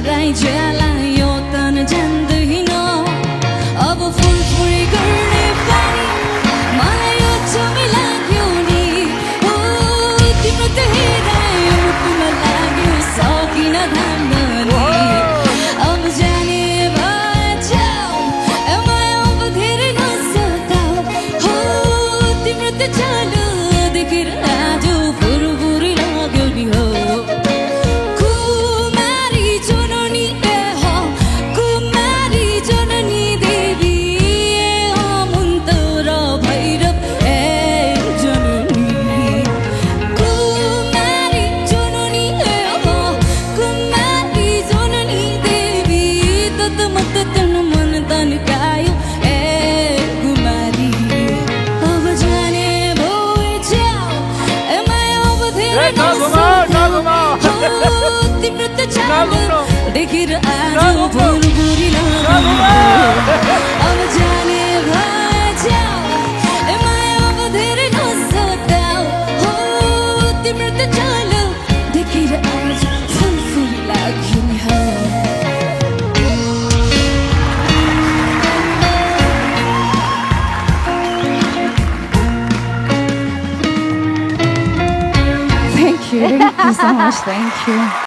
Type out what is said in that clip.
हराई ज्याला यो तन जान्दैन अब फुलफुरी गर्ने पानी मलाई यो चमी लाग्यो नि ओ तिम्रो त हेरायो मुटुमा लाग्यो सकिन थाम्न अब जाने भए जाऊ मलाई अब धेरै नसताऊ हो तिम्रो त चालो देखेर आज फुरफुरी लाग्यो नि हो तिम्रो त चालो देखेर आज फुरफुरी लाग्यो अब जाने भए जाऊ माया अब धेरै नसताऊ हो तिम्रो त चालो देखेर आज फुरफुरी लाग्यो नि हो Thank you so much, thank you.